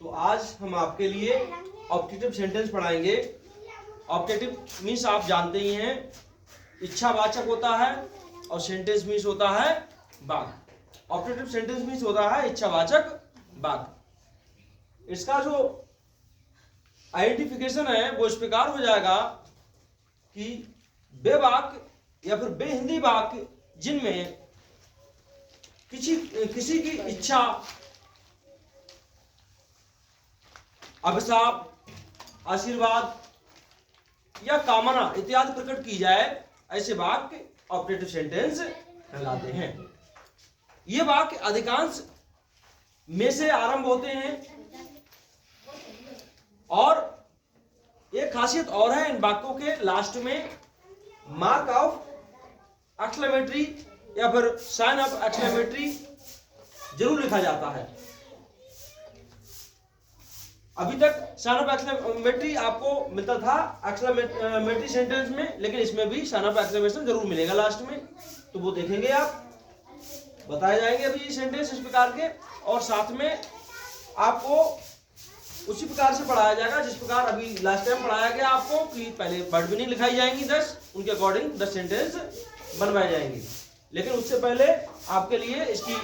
तो आज हम आपके लिए ऑप्टेटिव सेंटेंस पढ़ाएंगे। ऑप्टेटिव मीन्स आप जानते ही हैं, इच्छावाचक होता है और सेंटेंस मीन्स होता है वाक्य। ऑप्टेटिव सेंटेंस मीन्स होता है इच्छावाचक वाक्य। इसका जो आइडेंटिफिकेशन है वो इस प्रकार हो जाएगा कि वे वाक्य या फिर वे हिंदी वाक्य जिनमें किसी की इच्छा, अभिशाप, आशीर्वाद या कामना इत्यादि प्रकट की जाए, ऐसे वाक्य ऑप्टेटिव सेंटेंस कहलाते हैं। ये वाक्य अधिकांश में से आरंभ होते हैं और एक खासियत और है, इन वाक्यों के लास्ट में मार्क ऑफ एक्सक्लेमेटरी या फिर साइन ऑफ एक्सक्लेमेटरी जरूर लिखा जाता है। अभी तक साइन ऑफ एक्सक्लेमेटरी आपको मिलता था एक्सक्लेमेटरी सेंटेंस में, लेकिन इसमें भी साइन ऑफ एक्सक्लेमेशन जरूर मिलेगा लास्ट में, तो वो देखेंगे आप, बताए जाएंगे अभी ये सेंटेंस इस प्रकार के। और साथ में आपको उसी प्रकार से पढ़ाया जाएगा जिस प्रकार अभी लास्ट टाइम पढ़ाया गया आपको, कि पहले वर्ड मीनिंग लिखाई जाएंगी 10, उनके अकॉर्डिंग 10 सेंटेंस बनवाए जाएंगे। लेकिन उससे पहले आपके लिए इसकी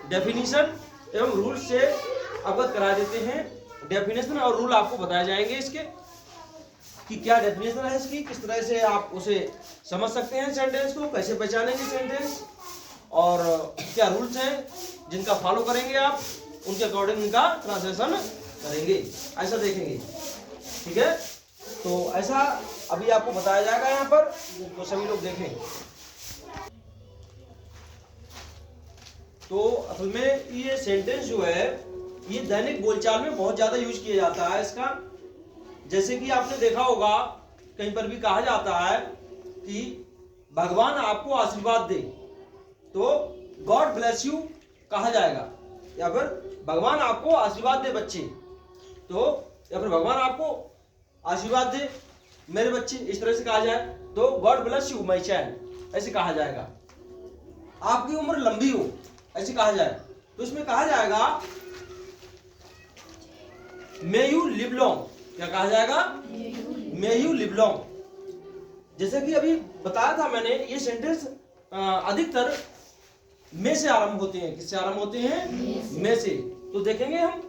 डेफिनेशन एवं रूल से अवगत करा देते हैं। डेफिनेशन और रूल आपको बताए जाएंगे इसके, कि क्या डेफिनेशन है इसकी, किस तरह से आप उसे समझ सकते हैं सेंटेंस को, कैसे पहचानेंगे सेंटेंस, और क्या रूल्स हैं जिनका फॉलो करेंगे आप, उनके अकॉर्डिंग उनका ट्रांसलेशन करेंगे, ऐसा देखेंगे। ठीक है, तो ऐसा अभी आपको बताया जाएगा यहाँ पर, तो सभी लोग देखें। तो असल में ये सेंटेंस जो है ये दैनिक बोलचाल में बहुत ज्यादा यूज किया जाता है इसका। जैसे कि आपने देखा होगा कहीं पर भी कहा जाता है कि भगवान आपको आशीर्वाद दे, तो गॉड ब्लेस यू कहा जाएगा, या फिर भगवान आपको आशीर्वाद दे बच्चे, तो या फिर भगवान आपको आशीर्वाद दे मेरे बच्चे, इस तरह से कहा जाए तो God bless you my child ऐसे कहा जाएगा। आपकी उम्र लंबी हो ऐसे कहा जाए तो इसमें कहा जाएगा मे यू लिव लॉन्ग। क्या कहा जाएगा? May you live long. जैसे कि अभी बताया था मैंने, ये सेंटेंस अधिकतर में से आरंभ होते हैं। किससे आरंभ होते हैं? में से। तो देखेंगे हम,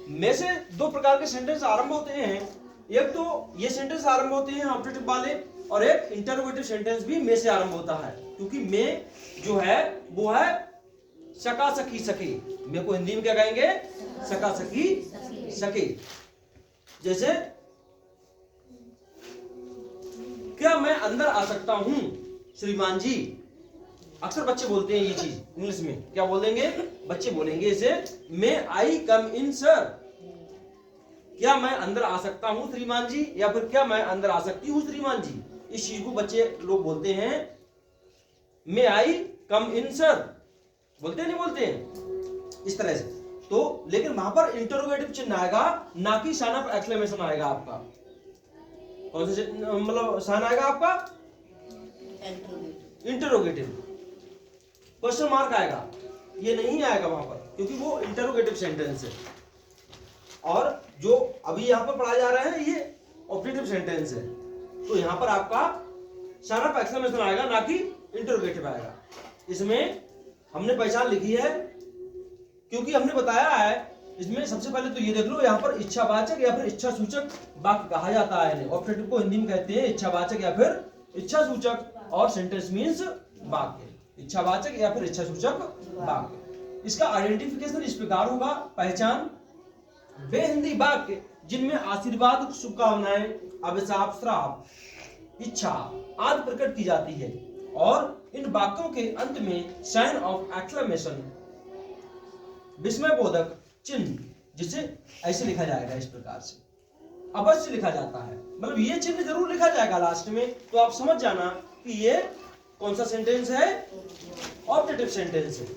में से दो प्रकार के सेंटेंस आरंभ होते हैं। एक तो ये सेंटेंस आरंभ होते हैं ऑप्टेटिव वाले, और एक इंटरोगेटिव सेंटेंस भी में से आरंभ होता है, क्योंकि में जो है वो है सका सखी सके। में को हिंदी में क्या कहेंगे? सका सखी सके। जैसे क्या मैं अंदर आ सकता हूं श्रीमान जी? अक्सर बच्चे बोलते हैं ये चीज इंग्लिश में, क्या बोल देंगे? बच्चे बोलेंगे इसे, मे आई कम इन सर। क्या मैं अंदर आ सकता हूं श्रीमान जी, या फिर क्या मैं अंदर आ सकती हूं श्रीमान जी। इस चीज को बच्चे लोग बोलते हैं मे आई कम इन सर, बोलते हैं नहीं बोलते हैं इस तरह से। तो लेकिन वहां पर इंटरोगेटिव चिन्ह आएगा, ना कि साइन ऑफ एक्सक्लेमेशन आएगा आपका। कौन से मतलब साइन आएगा आपका? इंटरोगेटिव। क्वेश्चन मार्क आएगा, ये नहीं आएगा वहां पर, क्योंकि वो इंटरोगेटिव सेंटेंस है। और जो अभी यहां पर पढ़ा जा रहा है ये ऑप्टेटिव सेंटेंस है, तो यहां पर आपका साइन ऑफ एक्सक्लेमेशन आएगा, ना कि इंटरोगेटिव आएगा। इसमें हमने पहचान लिखी है, क्योंकि हमने बताया है इसमें। सबसे पहले तो ये देख लो, यहाँ पर इच्छावाचक या फिर इच्छा सूचक वाक्य कहा जाता है। ऑप्टेटिव को हिंदी में कहते हैं इच्छावाचक या फिर इच्छा सूचक, और सेंटेंस मीन्स वाक्य। इच्छावाचक या फिर इच्छा सूचक वाक्य। इसका आइडेंटिफिकेशन इस प्रकार होगा, पहचान, वे हिंदी वाक्य जिनमें आशीर्वाद, शुभकामनाएं, अभिशाप, श्राप, इच्छा आदि प्रकट की जाती है, और इन वाक्यों के अंत में साइन ऑफ एक्सक्लेमेशन, विस्मय बोधक चिन्ह, जिसे ऐसे लिखा जाएगा, इस प्रकार से अवश्य लिखा जाता है। मतलब ये चिन्ह जरूर लिखा जाएगा लास्ट में, तो आप समझ जाना कि ये कौन सा सेंटेंस है? ऑप्टेटिव सेंटेंस है।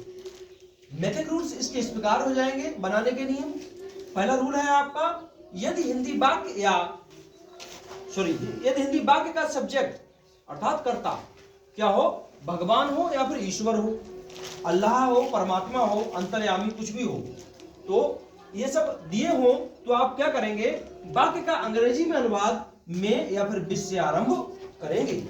मेथड रूल्स इसके इस प्रकार हो जाएंगे बनाने के नियम। पहला रूल है आपका, यदि हिंदी हिंदी वाक्य का सब्जेक्ट अर्थात कर्ता क्या हो? भगवान हो या फिर ईश्वर हो, अल्लाह हो, परमात्मा हो, अंतर्यामी कुछ भी हो, तो ये सब दिए हों तो आप क्या करेंगे, वाक्य का अंग्रेजी में अनुवाद में या फिर विश से आरंभ करेंगे।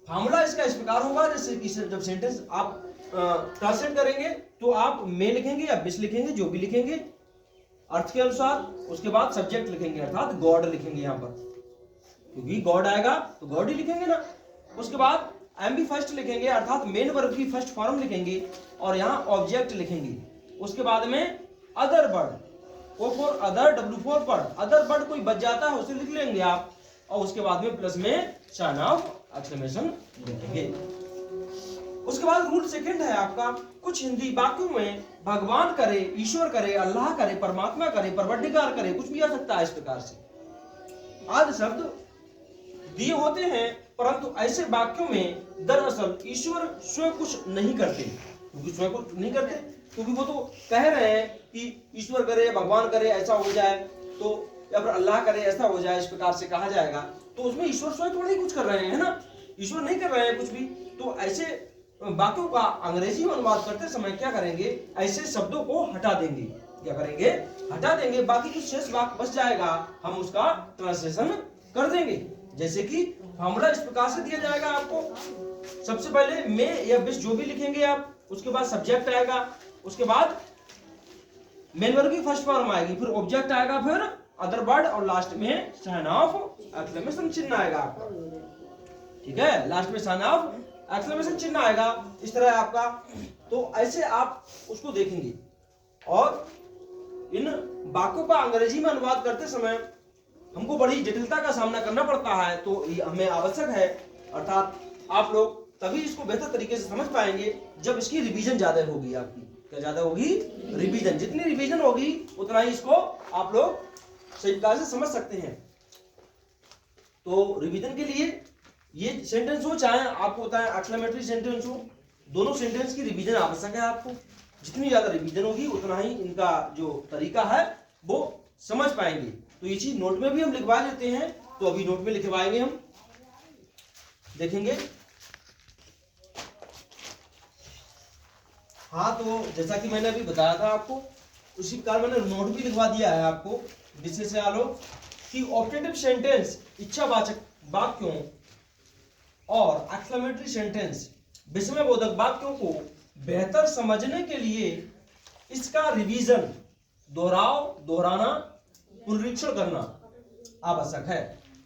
फॉर्मूला इसका इस प्रकार होगा, जैसे कि जब सेंटेंस आप ट्रांसलेट करेंगे तो आप में लिखेंगे या विश लिखेंगे, जो भी लिखेंगे अर्थ के अनुसार, उसके बाद सब्जेक्ट लिखेंगे अर्थात गॉड लिखेंगे यहाँ पर, क्योंकि गॉड आएगा तो गॉड ही लिखेंगे ना। उसके बाद एम बी फर्स्ट लिखेंगे अर्थात मेन वर्ब की फर्स्ट फॉर्म लिखेंगे और यहाँ ऑब्जेक्ट लिखेंगे। उसके बाद में other word, O for other, W for पर, अदर वर्ड कोई बच जाता है उसे लिख लेंगे आप, और उसके बाद में प्लस में साइन ऑफ एक्सक्लेमेशन लिखेंगे। उसके बाद रूल सेकंड है आपका, कुछ हिंदी वाक्यों में भगवान करे, ईश्वर करे, अल्लाह करे, परमात्मा करे, परवरदिगार करे, कुछ भी आ सकता है इस प्रकार से आदि शब्द दिए होते हैं, परंतु ऐसे वाक्यों में दरअसल ईश्वर स्वयं कुछ नहीं करते। क्योंकि स्वयं कुछ नहीं करते क्योंकि वो तो कह रहे हैं कि ईश्वर करे, भगवान करे, ऐसा हो जाए, तो या फिर अल्लाह करे ऐसा हो जाए, इस प्रकार से कहा जाएगा, तो उसमें ईश्वर स्वयं थोड़ा ही कुछ कर रहे हैं, है ना, ईश्वर नहीं कर रहे हैं कुछ भी। तो ऐसे वाक्यों का अंग्रेजी में अनुवाद करते समय क्या करेंगे, ऐसे शब्दों को हटा देंगे, क्या करेंगे, हटा देंगे, बाकी जो शेष वाक्य बच जाएगा हम उसका ट्रांसलेशन कर देंगे। जैसे कि फॉर्मूला इस प्रकार से दिया जाएगा आपको, सबसे पहले में या विश जो भी लिखेंगे आप, उसके बाद सब्जेक्ट आएगा, उसके बाद मेन वर्ब की फर्स्ट फॉर्म आएगी, फिर ऑब्जेक्ट आएगा, फिर अदर वर्ड, और लास्ट में साइन ऑफ एक्सक्लेमेशन चिन्ह आएगा आपका, ठीक है, लास्ट में साइन ऑफ एक्सक्लेमेशन चिन्ह आएगा, इस तरह आपका। तो ऐसे आप उसको देखेंगे। और इन वाक्यों का अंग्रेजी में अनुवाद करते समय हमको बड़ी जटिलता का सामना करना पड़ता है, तो ये हमें आवश्यक है, अर्थात आप लोग तभी इसको बेहतर तरीके से समझ पाएंगे जब इसकी रिवीजन ज्यादा होगी आपकी। क्या ज्यादा होगी? रिवीजन। जितनी रिवीजन होगी उतना ही इसको आप लोग सही प्रकार से समझ सकते हैं। तो रिवीजन के लिए ये सेंटेंस हो चाहे आपको होता है एक्सक्लेमेटरी सेंटेंस हो, दोनों सेंटेंस की रिवीजन आवश्यक है आपको। जितनी ज्यादा रिवीजन होगी उतना ही इनका जो तरीका है वो समझ पाएंगे। तो ये चीज नोट में भी हम लिखवा लेते हैं, तो अभी नोट में लिखवाएंगे हम, देखेंगे। हाँ, तो जैसा कि मैंने अभी बताया था आपको, उसी प्रकार मैंने नोट भी लिखवा दिया है आपको विशेष से आलो कि ऑब्जेक्टिव सेंटेंस इच्छावाचक वाक्यों और एक्सक्लेमेटरी सेंटेंस विस्मयबोधक वाक्यों को बेहतर समझने के लिए इसका रिवीजन, दोहराना, पुनरीक्षण करना आवश्यक है।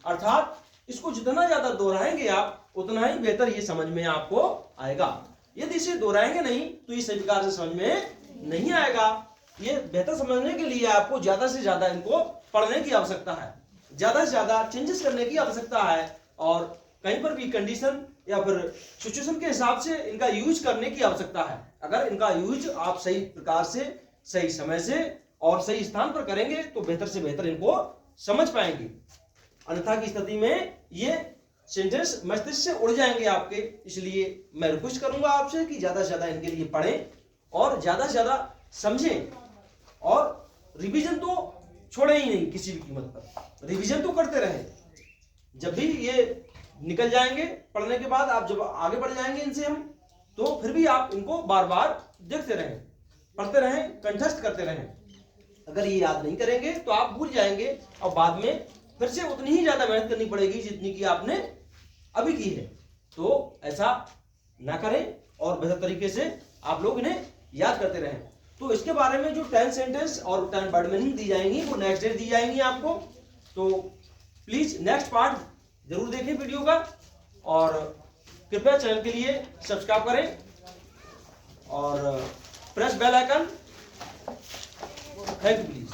अर्थात इसको जितना ज्यादा दोहराएंगे आप उतना ही बेहतर ये समझ में आपको आएगा। यदि इसे दोहराएंगे नहीं तो ये सही प्रकार से समझ में नहीं आएगा। ये बेहतर समझने के लिए आपको ज्यादा से ज्यादा इनको पढ़ने की आवश्यकता है, ज्यादा से ज्यादा चेंजेस करने की आवश्यकता है, और कहीं पर भी कंडीशन या फिर सिचुएशन के हिसाब से इनका यूज करने की आवश्यकता है। अगर इनका यूज आप सही प्रकार से, सही समय से और सही स्थान पर करेंगे तो बेहतर से बेहतर इनको समझ पाएंगे। अन्यथा की स्थिति में ये सेंटेंस मस्तिष्क से उड़ जाएंगे आपके। इसलिए मैं रिक्वेस्ट करूंगा आपसे कि ज्यादा से ज्यादा इनके लिए पढ़ें और ज्यादा से ज्यादा समझें, और रिवीजन तो छोड़े ही नहीं किसी भी कीमत पर, रिवीजन तो करते रहें। जब भी ये निकल जाएंगे पढ़ने के बाद, आप जब आगे बढ़ जाएंगे इनसे हम, तो फिर भी आप इनको बार बार देखते रहें, पढ़ते रहें, कंठस्थ करते रहें। अगर ये याद नहीं करेंगे तो आप भूल जाएंगे और बाद में फिर से उतनी ही ज्यादा मेहनत करनी पड़ेगी जितनी की आपने अभी की है। तो ऐसा ना करें और बेहतर तरीके से आप लोग इन्हें याद करते रहें। तो इसके बारे में जो 10 सेंटेंस और 10 वर्ड मीनिंग दी जाएंगी वो नेक्स्ट डे दी जाएंगी आपको। तो प्लीज नेक्स्ट पार्ट जरूर देखें वीडियो का, और कृपया चैनल के लिए सब्सक्राइब करें और press bell icon. Thank you.